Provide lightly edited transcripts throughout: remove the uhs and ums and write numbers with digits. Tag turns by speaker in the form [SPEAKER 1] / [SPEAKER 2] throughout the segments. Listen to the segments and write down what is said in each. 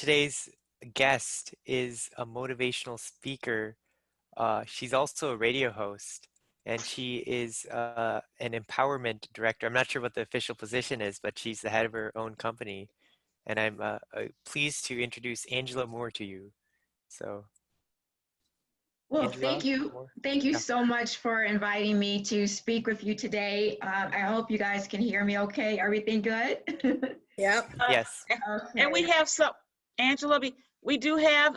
[SPEAKER 1] today's guest is a motivational speaker. She's also a radio host, and she is an empowerment director. I'm not sure what the official position is, but she's the head of her own company. And I'm pleased to introduce Angela Moore to you. So,
[SPEAKER 2] Well, thank
[SPEAKER 1] Angela
[SPEAKER 2] you.
[SPEAKER 1] Moore?
[SPEAKER 2] Thank you
[SPEAKER 1] Yeah.
[SPEAKER 2] so much for inviting me to speak with you today. I hope you guys can hear me okay. Everything good?
[SPEAKER 3] Yep.
[SPEAKER 1] Yes.
[SPEAKER 3] And we
[SPEAKER 2] Okay.
[SPEAKER 3] have some, Angela, we do have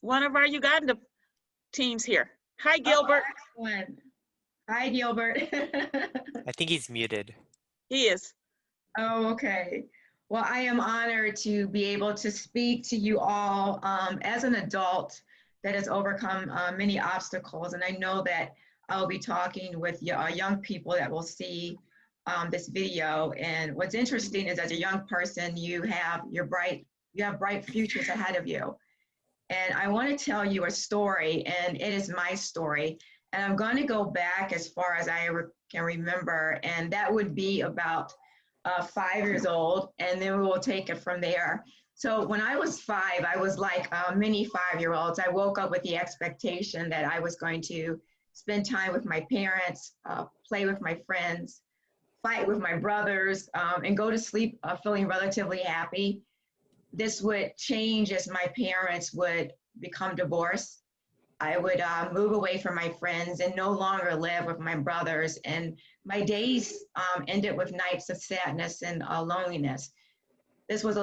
[SPEAKER 3] one of our Uganda teams here. Hi,
[SPEAKER 2] Oh,
[SPEAKER 3] Gilbert.
[SPEAKER 2] excellent. Hi, Gilbert.
[SPEAKER 1] I think he's muted.
[SPEAKER 3] He is.
[SPEAKER 2] Oh, okay. Well, I am honored to be able to speak to you all as an adult that has overcome many obstacles. And I know that I'll be talking with young people that will see this video. And what's interesting is as a young person, you have bright futures ahead of you. And I want to tell you a story, and it is my story. And I'm going to go back as far as I can remember, and that would be about 5 years old, and then we will take it from there. So when I was 5, I was like many 5-year-olds. I woke up with the expectation that I was going to spend time with my parents, play with my friends, fight with my brothers, and go to sleep feeling relatively happy. This would change as my parents would become divorced. I would move away from my friends and no longer live with my brothers. And my days ended with nights of sadness and loneliness. This was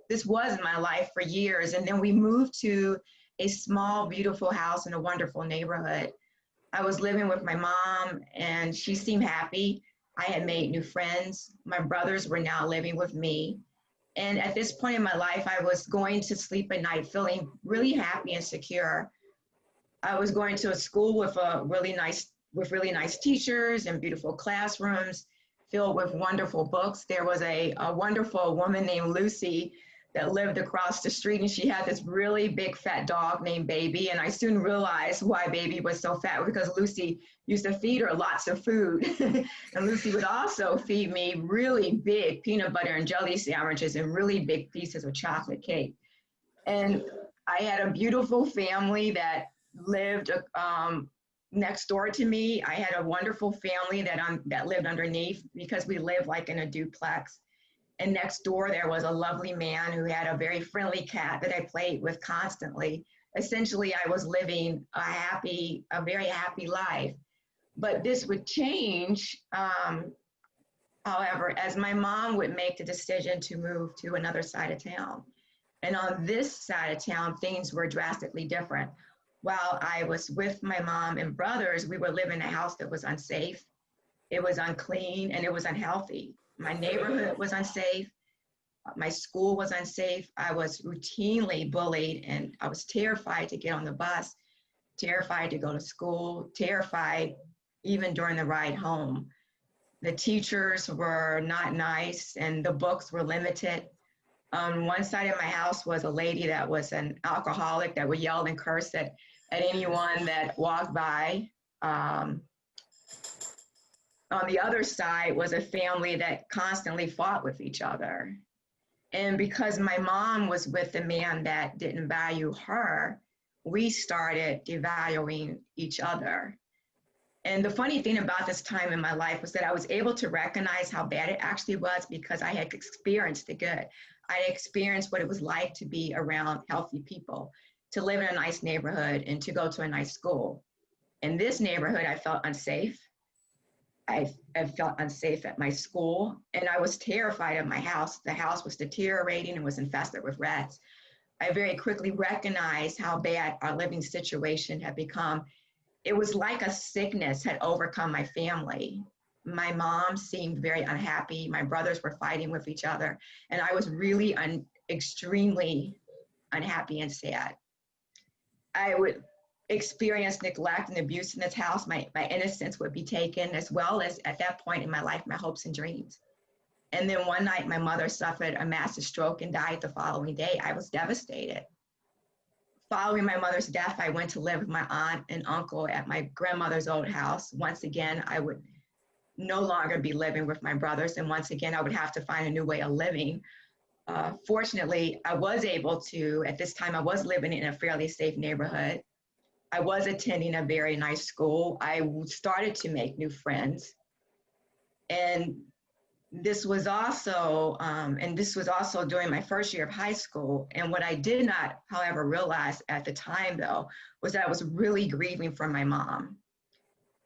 [SPEAKER 2] this was my life for years. And then we moved to a small, beautiful house in a wonderful neighborhood. I was living with my mom and she seemed happy. I had made new friends. My brothers were now living with me. And at this point in my life, I was going to sleep at night feeling really happy and secure. I was going to a school with really nice teachers and beautiful classrooms filled with wonderful books. There was a wonderful woman named Lucy that lived across the street, and she had this really big fat dog named Baby. And I soon realized why Baby was so fat, because Lucy used to feed her lots of food. And Lucy would also feed me really big peanut butter and jelly sandwiches and really big pieces of chocolate cake. And I had a beautiful family that lived next door to me. I had a wonderful family that lived underneath, because we lived like in a duplex. And next door, there was a lovely man who had a very friendly cat that I played with constantly. Essentially, I was living a very happy life. But this would change, however, as my mom would make the decision to move to another side of town. And on this side of town, things were drastically different. While I was with my mom and brothers, we would live in a house that was unsafe. It was unclean and it was unhealthy. My neighborhood was unsafe. My school was unsafe. I was routinely bullied, and I was terrified to get on the bus, terrified to go to school, terrified even during the ride home. The teachers were not nice and the books were limited. On one side of my house was a lady that was an alcoholic that would yell and curse at anyone that walked by. On the other side was a family that constantly fought with each other. And because my mom was with a man that didn't value her, we started devaluing each other. And the funny thing about this time in my life was that I was able to recognize how bad it actually was, because I had experienced the good. I had experienced what it was like to be around healthy people, to live in a nice neighborhood, and to go to a nice school. In this neighborhood, I felt unsafe. I felt unsafe at my school, and I was terrified of my house. The house was deteriorating and was infested with rats. I very quickly recognized how bad our living situation had become. It was like a sickness had overcome my family. My mom seemed very unhappy. My brothers were fighting with each other, and I was really extremely unhappy and sad. I would experience neglect and abuse in this house. My innocence would be taken, as well as at that point in my life, my hopes and dreams. And then one night, my mother suffered a massive stroke and died the following day. I was devastated. Following my mother's death, I went to live with my aunt and uncle at my grandmother's old house. Once again, I would no longer be living with my brothers. And once again, I would have to find a new way of living. Fortunately, I was able to, at this time, I was living in a fairly safe neighborhood. I was attending a very nice school. I started to make new friends. And this was also during my first year of high school. And what I did not, however, realize at the time, though, was that I was really grieving for my mom.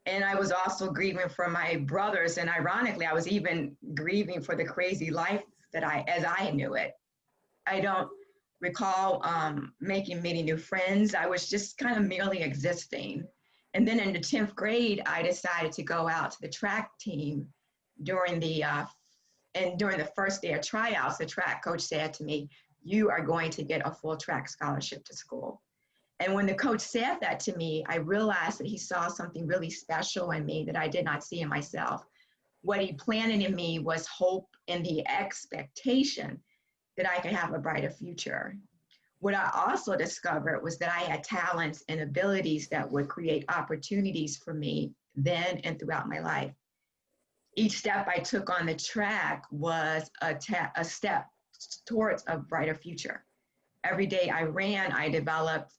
[SPEAKER 2] And I was also grieving for my brothers. And ironically, I was even grieving for the crazy life that as I knew it. I don't recall making many new friends. I was just kind of merely existing. And then in the 10th grade, I decided to go out to the track team during during the first day of tryouts. The track coach said to me, "You are going to get a full track scholarship to school." And when the coach said that to me, I realized that he saw something really special in me that I did not see in myself. What he planted in me was hope and the expectation that I could have a brighter future. What I also discovered was that I had talents and abilities that would create opportunities for me then and throughout my life. Each step I took on the track was a step towards a brighter future. Every day I ran, I developed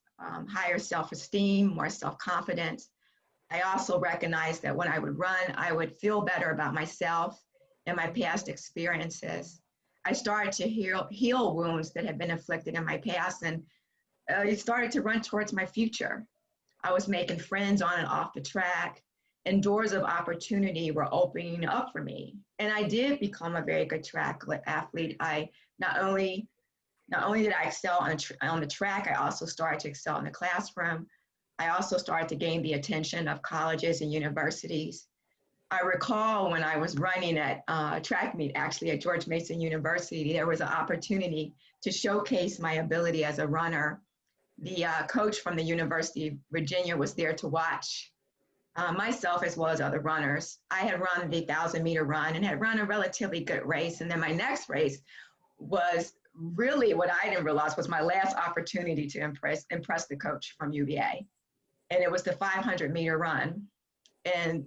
[SPEAKER 2] higher self-esteem, more self-confidence. I also recognized that when I would run, I would feel better about myself and my past experiences. I started to heal wounds that had been inflicted in my past, and I started to run towards my future. I was making friends on and off the track, and doors of opportunity were opening up for me. And I did become a very good track athlete. I not only did I excel on the track, I also started to excel in the classroom. I also started to gain the attention of colleges and universities. I recall when I was running at track meet, actually at George Mason University, there was an opportunity to showcase my ability as a runner. The coach from the University of Virginia was there to watch myself as well as other runners. I had run the 1,000-meter run and had run a relatively good race. And then my next race was really what I didn't realize was my last opportunity to impress the coach from UVA. And it was the 500-meter run. And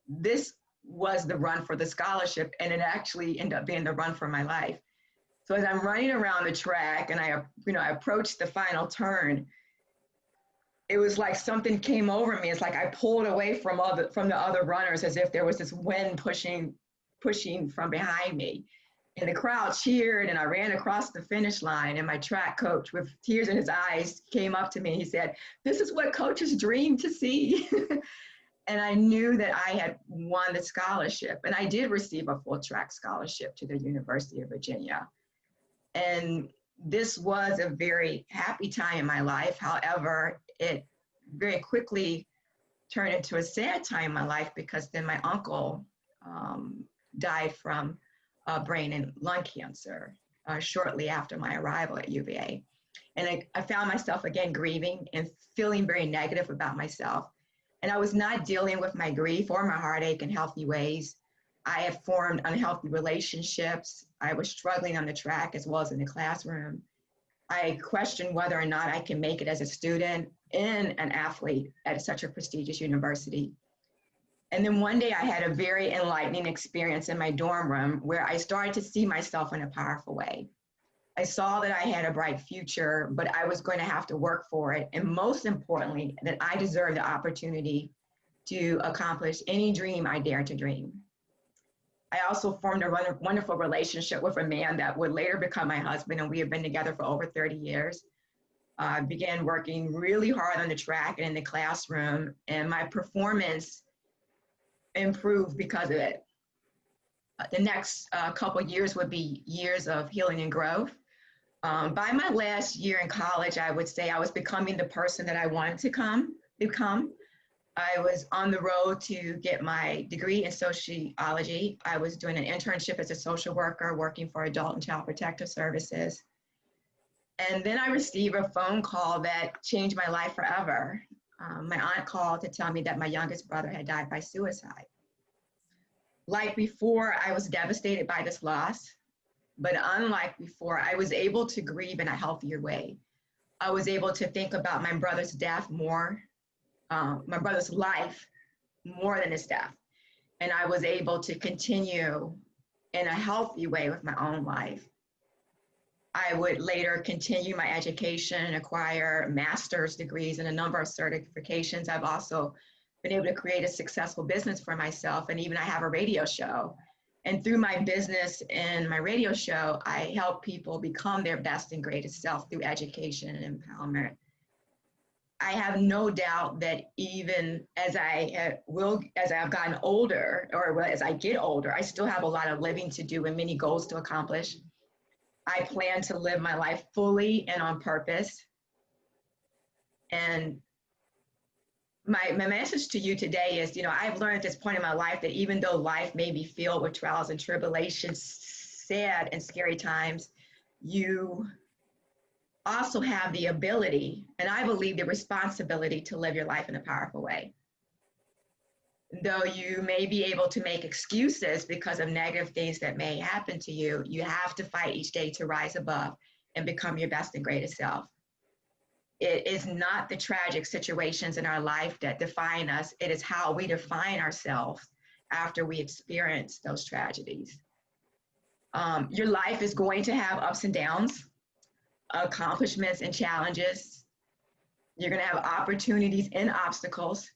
[SPEAKER 2] this was the run for the scholarship, and it actually ended up being the run for my life. So as I'm running around the track and I approached the final turn, it was like something came over me. It's like I pulled away from the other runners as if there was this wind pushing from behind me. And the crowd cheered, and I ran across the finish line, and my track coach, with tears in his eyes, came up to me and he said, "This is what coaches dream to see." And I knew that I had won the scholarship, and I did receive a full track scholarship to the University of Virginia. And this was a very happy time in my life. However, it very quickly turned into a sad time in my life because then my uncle died from brain and lung cancer shortly after my arrival at UVA. And I found myself again grieving and feeling very negative about myself. And I was not dealing with my grief or my heartache in healthy ways. I had formed unhealthy relationships. I was struggling on the track as well as in the classroom. I questioned whether or not I can make it as a student and an athlete at such a prestigious university. And then one day I had a very enlightening experience in my dorm room where I started to see myself in a powerful way. I saw that I had a bright future, but I was going to have to work for it. And most importantly, that I deserved the opportunity to accomplish any dream I dared to dream. I also formed a wonderful relationship with a man that would later become my husband, and we have been together for over 30 years. I began working really hard on the track and in the classroom, and my performance improved because of it. The next couple of years would be years of healing and growth. By my last year in college, I would say I was becoming the person that I wanted to become. I was on the road to get my degree in sociology. I was doing an internship as a social worker, working for Adult and Child Protective Services. And then I received a phone call that changed my life forever. My aunt called to tell me that my youngest brother had died by suicide. Like before, I was devastated by this loss. But unlike before, I was able to grieve in a healthier way. I was able to think about my brother's death more, my brother's life more than his death. And I was able to continue in a healthy way with my own life. I would later continue my education and acquire master's degrees and a number of certifications. I've also been able to create a successful business for myself, and even I have a radio show. And through my business and my radio show, I help people become their best and greatest self through education and empowerment. I have no doubt that even as as I've gotten older, or as I get older, I still have a lot of living to do and many goals to accomplish. I plan to live my life fully and on purpose. And my message to you today is, I've learned at this point in my life that even though life may be filled with trials and tribulations, sad and scary times, you also have the ability, and I believe the responsibility, to live your life in a powerful way. Though you may be able to make excuses because of negative things that may happen to you, you have to fight each day to rise above and become your best and greatest self. It is not the tragic situations in our life that define us. It is how we define ourselves after we experience those tragedies. Your life is going to have ups and downs, accomplishments and challenges. You're going to have opportunities and obstacles.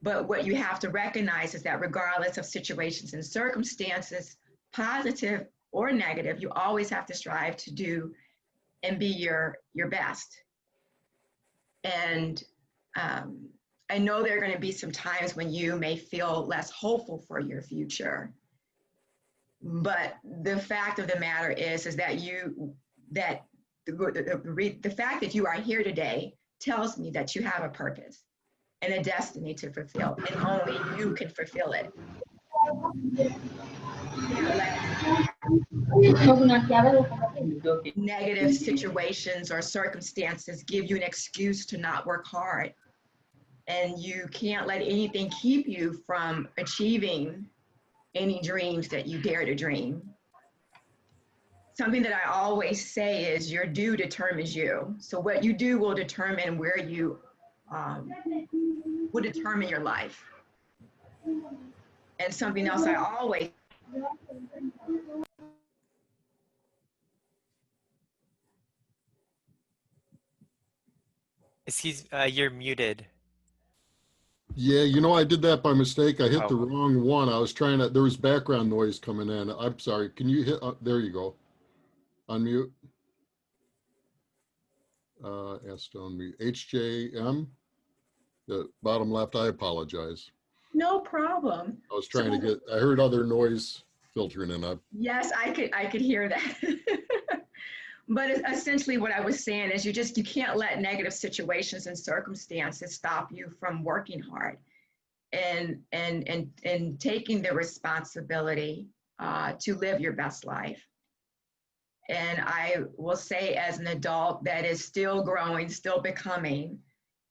[SPEAKER 2] But what you have to recognize is that regardless of situations and circumstances, positive or negative, you always have to strive to do and be your best. And I know there are going to be some times when you may feel less hopeful for your future. But the fact of the matter is that the fact that you are here today tells me that you have a purpose and a destiny to fulfill, and only you can fulfill it. Negative situations or circumstances give you an excuse to not work hard, and you can't let anything keep you from achieving any dreams that you dare to dream. Something that I always say is your do determines you. So what you do will determine where you will determine your life. And something else I always
[SPEAKER 1] You're muted.
[SPEAKER 4] Yeah, I did that by mistake. I hit the
[SPEAKER 1] Oh,
[SPEAKER 4] wrong one. I was trying to, there was background noise coming in. I'm sorry. Can you hit, there you go. Unmute. Ask to unmute. HJM, the bottom left, I apologize.
[SPEAKER 2] no problem.
[SPEAKER 4] I was trying to get, I heard other noise filtering in.
[SPEAKER 2] Yes, I could hear that. But essentially what I was saying is you can't let negative situations and circumstances stop you from working hard and taking the responsibility to live your best life. And I will say, as an adult that is still growing, still becoming,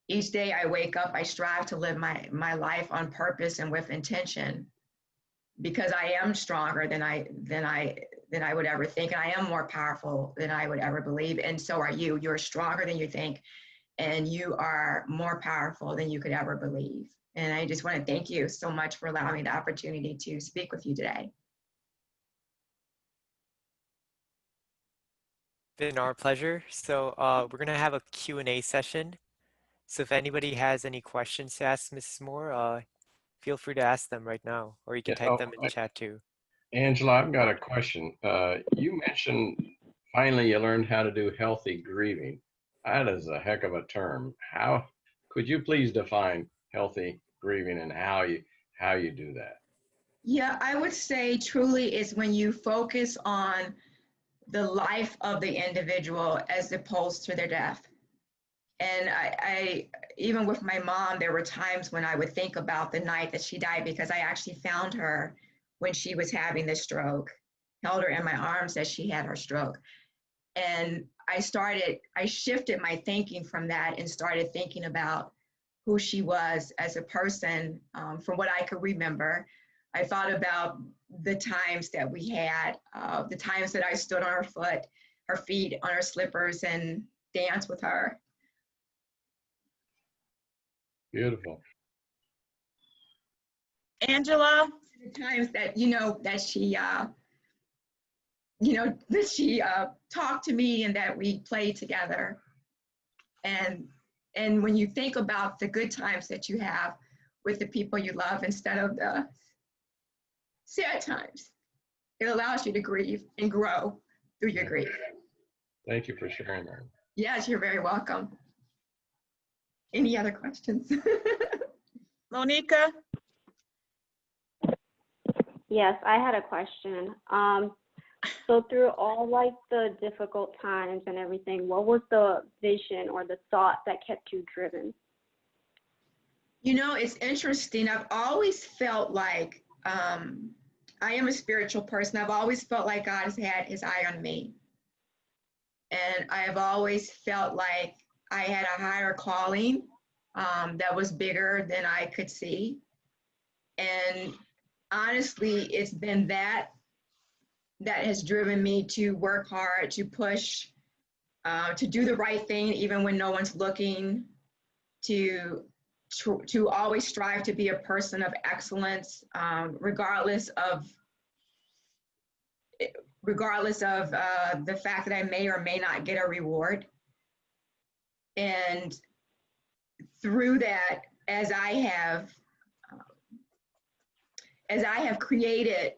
[SPEAKER 2] each day I wake up, I strive to live my life on purpose and with intention, because I am stronger than I would ever think, and I am more powerful than I would ever believe. And so are you. You're stronger than you think, and you are more powerful than you could ever believe. And I just want to thank you so much for allowing me the opportunity to speak with you today.
[SPEAKER 1] been our pleasure. So we're going to have a Q&A session. So if anybody has any questions to ask Mrs. Moore, feel free to ask them right now, or you can
[SPEAKER 5] Yeah,
[SPEAKER 1] type them in the chat too.
[SPEAKER 5] Angela, I've got a question. You mentioned finally you learned how to do healthy grieving. That is a heck of a term. How could you please define healthy grieving and how you do that?
[SPEAKER 2] Yeah, I would say truly is when you focus on the life of the individual as opposed to their death. And I even with my mom, there were times when I would think about the night that she died, because I actually found her when she was having the stroke, held her in my arms as she had her stroke. And I shifted my thinking from that and started thinking about who she was as a person. From what I could remember, I thought about the times that we had, the times that I stood on her feet, on her slippers, and danced with her.
[SPEAKER 5] Beautiful.
[SPEAKER 3] Angela,
[SPEAKER 2] The times that that that she talked to me and that we played together. And when you think about the good times that you have with the people you love instead of the sad times, it allows you to grieve and grow through your grief.
[SPEAKER 5] Thank you for sharing that.
[SPEAKER 2] Yes, you're very welcome. Any other questions?
[SPEAKER 3] Monica?
[SPEAKER 6] Yes, I had a question. So through all like the difficult times and everything, what was the vision or the thought that kept you driven?
[SPEAKER 2] It's interesting. I've always felt like I am a spiritual person. I've always felt like God has had his eye on me. And I have always felt like I had a higher calling that was bigger than I could see. And honestly, it's been that has driven me to work hard, to push, to do the right thing, even when no one's looking, to always strive to be a person of excellence, regardless of the fact that I may or may not get a reward. And through that, as I have created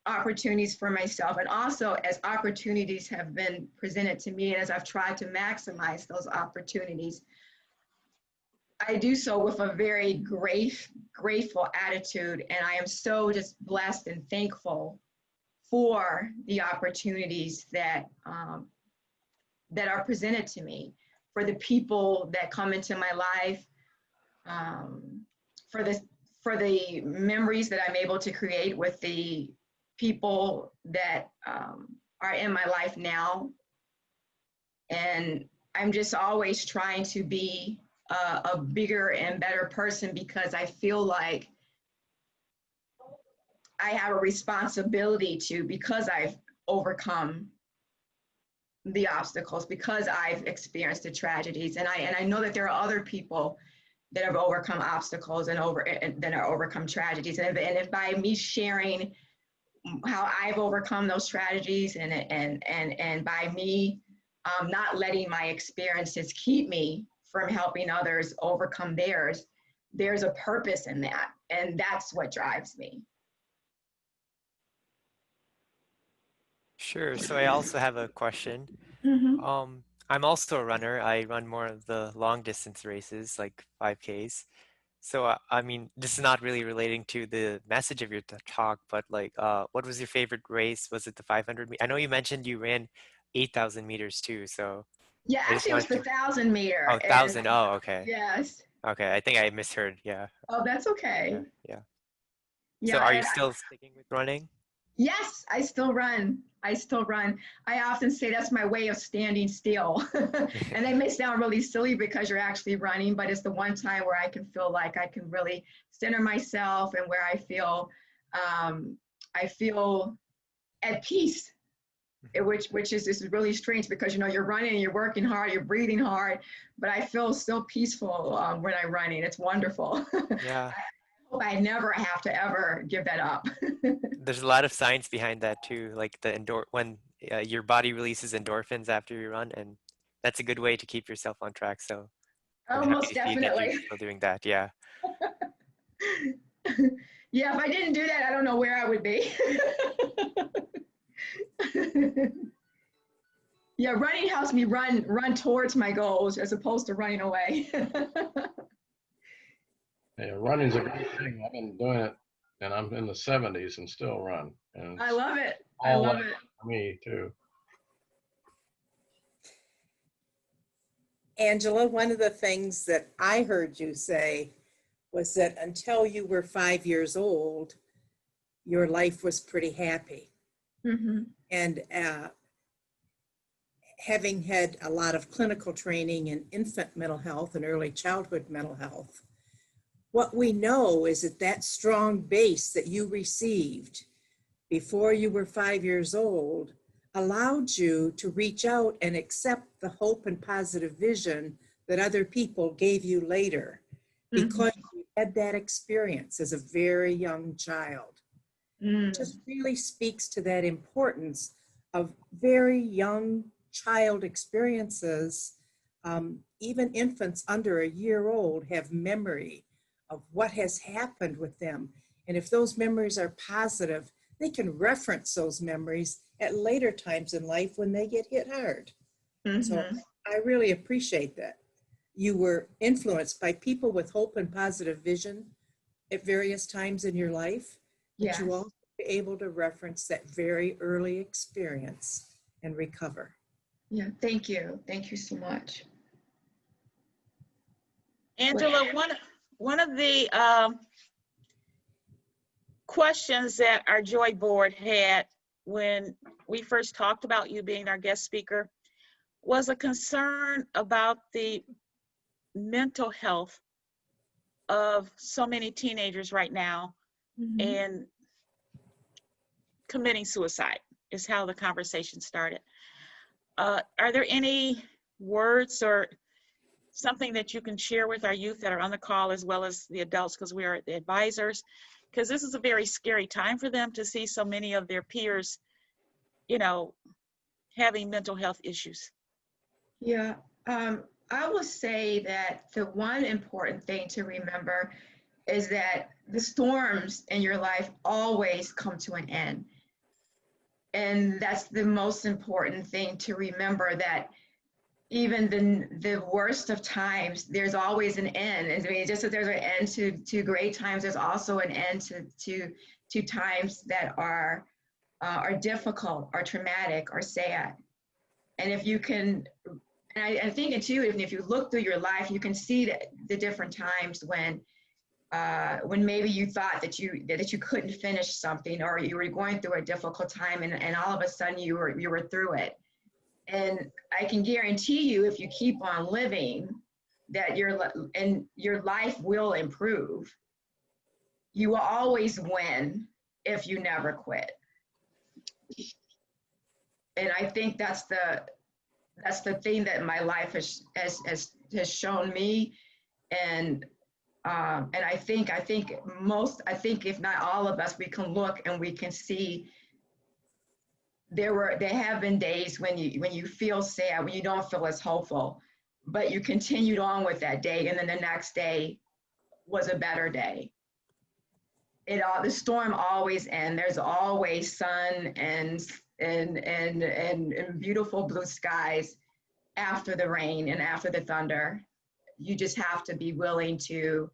[SPEAKER 2] opportunities for myself, and also as opportunities have been presented to me, and as I've tried to maximize those opportunities, I do so with a very grateful attitude, and I am so just blessed and thankful for the opportunities that are presented to me, for the people that come into my life, for the memories that I'm able to create with the people that are in my life now. And I'm just always trying to be a bigger and better person, because I feel like I have a responsibility to, because I've overcome the obstacles, because I've experienced the tragedies, and I know that there are other people that have overcome obstacles and that are overcome tragedies, and if by me sharing how I've overcome those tragedies, and by me not letting my experiences keep me from helping others overcome theirs, there's a purpose in that, and that's what drives me.
[SPEAKER 1] Sure. So I also have a question.
[SPEAKER 2] Mm-hmm.
[SPEAKER 1] I'm also a runner. I run more of the long distance races, like 5Ks. So I mean, this is not really relating to the message of your talk, but like, what was your favorite race? Was it the 500 meter? I know you mentioned you ran 8,000 meters too. So
[SPEAKER 2] Yeah,
[SPEAKER 1] I just
[SPEAKER 2] actually, it was
[SPEAKER 1] wanted
[SPEAKER 2] the
[SPEAKER 1] to.
[SPEAKER 2] 1,000 meter,
[SPEAKER 1] Oh,
[SPEAKER 2] and
[SPEAKER 1] 1,000. Oh, okay.
[SPEAKER 2] yes.
[SPEAKER 1] Okay. I think I misheard. Yeah.
[SPEAKER 2] Oh, that's okay.
[SPEAKER 1] Yeah. Yeah. So
[SPEAKER 2] Yeah,
[SPEAKER 1] are you
[SPEAKER 2] and
[SPEAKER 1] still sticking with running?
[SPEAKER 2] yes, I still run. I still run. I often say that's my way of standing still. And that may sound really silly because you're actually running, but it's the one time where I can feel like I can really center myself, and where I feel at peace, which is really strange, because you're running, you're working hard, you're breathing hard, but I feel so peaceful when I'm running. It's wonderful.
[SPEAKER 1] Yeah.
[SPEAKER 2] I hope I never have to ever give that up.
[SPEAKER 1] There's a lot of science behind that too, like when your body releases endorphins after you run, and that's a good way to keep yourself on track. So I'm
[SPEAKER 2] Oh,
[SPEAKER 1] happy
[SPEAKER 2] most
[SPEAKER 1] to see that you're
[SPEAKER 2] definitely.
[SPEAKER 1] still doing that. Yeah.
[SPEAKER 2] Yeah, if I didn't do that, I don't know where I would be. Yeah, running helps me run towards my goals as opposed to running away.
[SPEAKER 5] Yeah, running's a great thing. I've been doing it, and I'm in the 70s and still run. And
[SPEAKER 2] I
[SPEAKER 5] it's
[SPEAKER 2] love it. I
[SPEAKER 5] all
[SPEAKER 2] love
[SPEAKER 5] life
[SPEAKER 2] it.
[SPEAKER 5] for me too.
[SPEAKER 7] Angela, one of the things that I heard you say was that until you were 5 years old, your life was pretty happy.
[SPEAKER 2] Mm-hmm.
[SPEAKER 7] And having had a lot of clinical training in infant mental health and early childhood mental health, what we know is that strong base that you received before you were 5 years old allowed you to reach out and accept the hope and positive vision that other people gave you later, because you had that experience as a very young child.
[SPEAKER 2] Mm-hmm.
[SPEAKER 7] It just really speaks to that importance of very young child experiences. Even infants under a year old have memory of what has happened with them. And if those memories are positive, they can reference those memories at later times in life when they get hit hard. So I really appreciate that. You were influenced by people with hope and positive vision at various times in your life, but
[SPEAKER 2] Yes.
[SPEAKER 7] you also were able to reference that very early experience and recover.
[SPEAKER 2] Yeah, thank you. Thank you so much.
[SPEAKER 3] Angela, one of the questions that our JOI board had when we first talked about you being our guest speaker was a concern about the mental health of so many teenagers right now and committing suicide is how the conversation started. Are there any words or something that you can share with our youth that are on the call as well as the adults, because we are the advisors, because this is a very scary time for them to see so many of their peers, you know, having mental health issues?
[SPEAKER 2] Yeah, I will say that the one important thing to remember is that the storms in your life always come to an end. And that's the most important thing to remember, that even the worst of times, there's always an end. I mean, just as there's an end to great times, there's also an end to times that are difficult or traumatic or sad. And if you can, and I think too, even if you look through your life, you can see that the different times when maybe you thought that you couldn't finish something, or you were going through a difficult time, and all of a sudden you were through it. And I can guarantee you, if you keep on living, that your life will improve. You will always win if you never quit. And I think that's the thing that my life has shown me. And I think if not all of us, we can look and we can see there have been days when you feel sad, when you don't feel as hopeful, but you continued on with that day, and then the next day was a better day. The storm always ends. There's always sun and beautiful blue skies after the rain and after the thunder. You just have to be willing to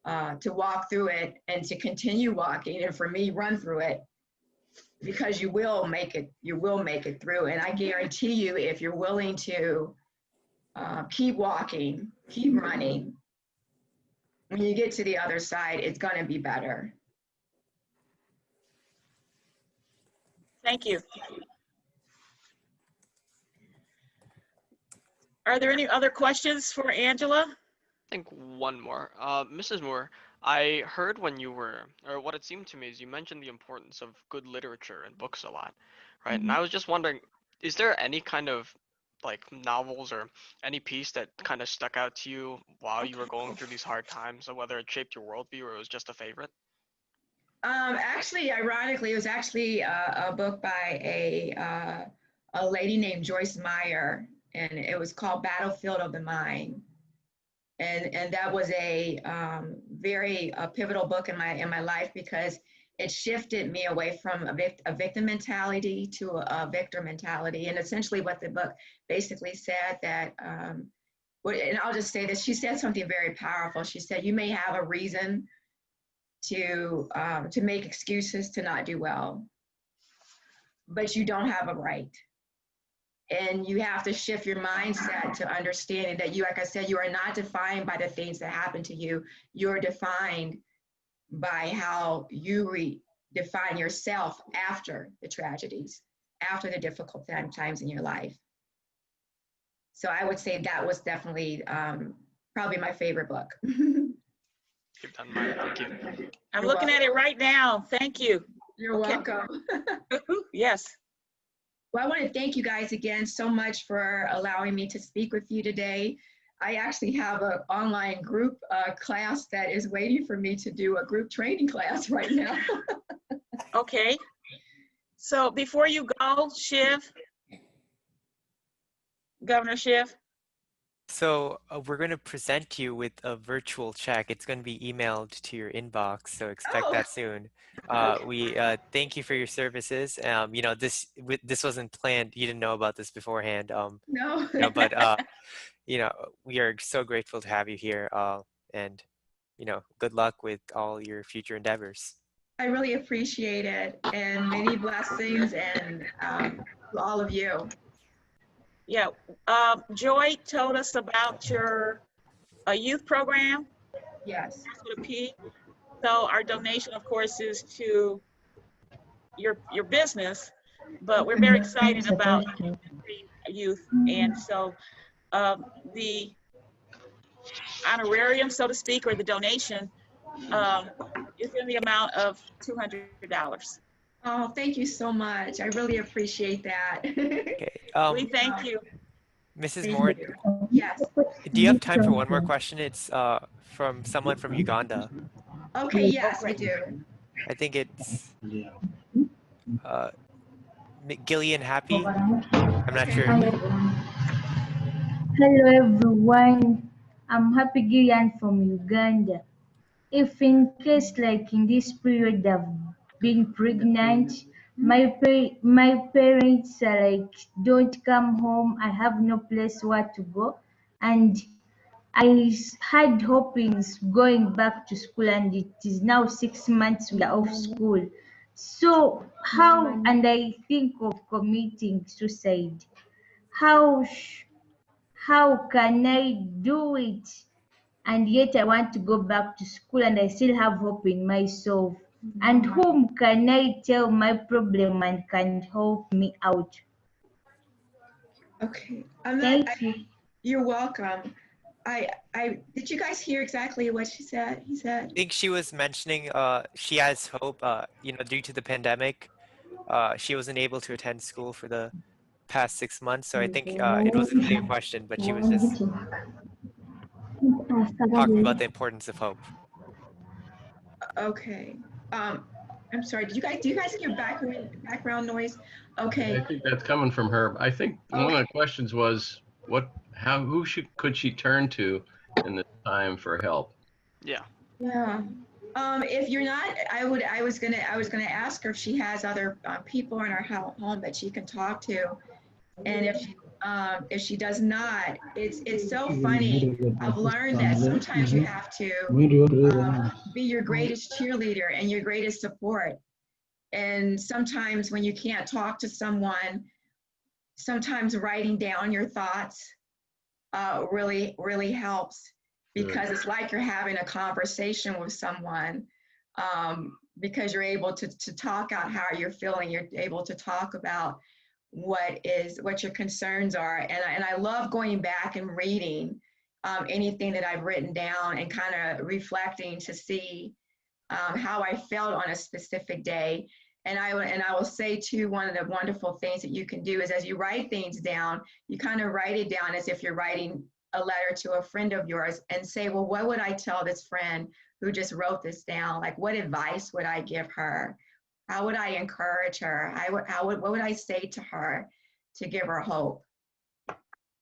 [SPEAKER 2] walk through it and to continue walking. And for me, run through it, because you will make it. You will make it through. And I guarantee you, if you're willing to keep walking, keep running, when you get to the other side, it's going to be better.
[SPEAKER 3] Thank you. Are there any other questions for Angela?
[SPEAKER 8] I think one more. Mrs. Moore, I heard when you were, or what it seemed to me is you mentioned the importance of good literature and books a lot, right? And I was just wondering, is there any kind of like novels or any piece that kind of stuck out to you while you were going through these hard times, or whether it shaped your worldview or it was just a favorite?
[SPEAKER 2] Actually, ironically, it was actually a book by a lady named Joyce Meyer, and it was called Battlefield of the Mind. And that was a very pivotal book in my life, because it shifted me away from a victim mentality to a victor mentality. And essentially what the book basically said that, and I'll just say this, she said something very powerful. She said, you may have a reason to make excuses to not do well, but you don't have a right. And you have to shift your mindset to understanding that you, like I said, you are not defined by the things that happen to you. You're defined by how you define yourself after the tragedies, after the difficult times in your life. So I would say that was definitely probably my favorite book.
[SPEAKER 8] Keep that in mind. Thank you.
[SPEAKER 3] I'm looking at it right now. Thank you.
[SPEAKER 2] You're welcome.
[SPEAKER 3] Yes.
[SPEAKER 2] Well, I want to thank you guys again so much for allowing me to speak with you today. I actually have an online group class that is waiting for me to do a group training class right now.
[SPEAKER 3] Okay. So before you go, Shiv, Governor Shiv,
[SPEAKER 1] So we're going to present you with a virtual check. It's going to be emailed to your inbox, so expect
[SPEAKER 2] Oh,
[SPEAKER 1] that soon.
[SPEAKER 2] okay.
[SPEAKER 1] We thank you for your services. You know, this wasn't planned. You didn't know about this beforehand.
[SPEAKER 2] No.
[SPEAKER 1] You know, but you know, we are so grateful to have you here. And you know, good luck with all your future endeavors.
[SPEAKER 2] I really appreciate it, and many blessings and to all of you.
[SPEAKER 3] yeah, Joy told us about your youth program,
[SPEAKER 2] Yes.
[SPEAKER 3] with a P. So our donation, of course, is to your business, but we're very excited about youth. And so the honorarium, so to speak, or the donation is in the amount of $200.
[SPEAKER 2] Oh, thank you so much. I really appreciate that.
[SPEAKER 1] Okay.
[SPEAKER 3] We thank you.
[SPEAKER 1] Mrs.
[SPEAKER 2] Thank
[SPEAKER 1] Moore,
[SPEAKER 2] you. Yes.
[SPEAKER 1] do you have time for one more question? It's from someone from Uganda.
[SPEAKER 2] Okay, yes, I do.
[SPEAKER 1] I think it's uh, Gillian Happy. I'm not
[SPEAKER 2] Okay.
[SPEAKER 1] sure.
[SPEAKER 9] Hello everyone, I'm Happy Gillian from Uganda. If in case like in this period I've been pregnant, my parents are like don't come home, I have no place where to go, and had hopings going back to school, and it is now 6 months we are off school. So how, and I think of committing suicide. How how can I do it? And yet I want to go back to school and I still have hope in myself. And whom can I tell my problem and can help me out?
[SPEAKER 2] Okay.
[SPEAKER 9] Thank you.
[SPEAKER 2] You're welcome. Did you guys hear exactly what she said? He said.
[SPEAKER 1] I think she was mentioning she has hope, you know, due to the pandemic. She wasn't able to attend school for the past 6 months. So I think it wasn't really a question, but she was just talking about the importance of hope.
[SPEAKER 2] Okay. I'm sorry. Do you guys hear background noise? Okay.
[SPEAKER 5] I think that's coming from her. I think one of
[SPEAKER 2] Okay.
[SPEAKER 5] the questions was could she turn to in this time for help?
[SPEAKER 8] Yeah.
[SPEAKER 2] Yeah. If you're not, I was gonna ask her if she has other people in her home that she can talk to, and if she does not, it's so funny. I've learned that sometimes you have to be your greatest cheerleader and your greatest support. And sometimes when you can't talk to someone, sometimes writing down your thoughts really helps, because it's like you're having a conversation with someone, because you're able to talk out how you're feeling. You're able to talk about what your concerns are. And I love going back and reading anything that I've written down and kind of reflecting to see how I felt on a specific day. And I will say too, one of the wonderful things that you can do is as you write things down, you kind of write it down as if you're writing a letter to a friend of yours and say, well, what would I tell this friend who just wrote this down? Like, what advice would I give her? How would I encourage her? What would I say to her to give her hope?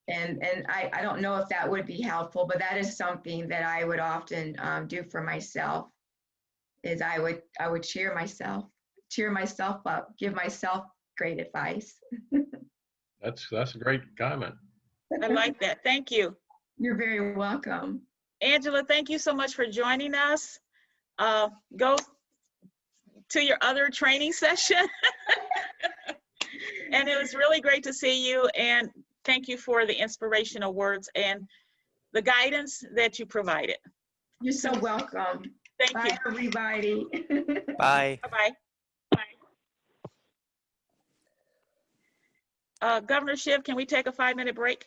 [SPEAKER 2] And I don't know if that would be helpful, but that is something that I would often do for myself, is I would cheer myself up, give myself great advice.
[SPEAKER 5] That's a great comment.
[SPEAKER 3] I like that. Thank you.
[SPEAKER 2] You're very welcome.
[SPEAKER 3] Angela, thank you so much for joining us. Go to your other training session. And it was really great to see you. And thank you for the inspirational words and the guidance that you provided.
[SPEAKER 2] You're so welcome.
[SPEAKER 3] Thank
[SPEAKER 2] Bye,
[SPEAKER 3] you.
[SPEAKER 2] everybody.
[SPEAKER 1] Bye.
[SPEAKER 3] Bye-bye. Governor Shiv, can we take a 5-minute break?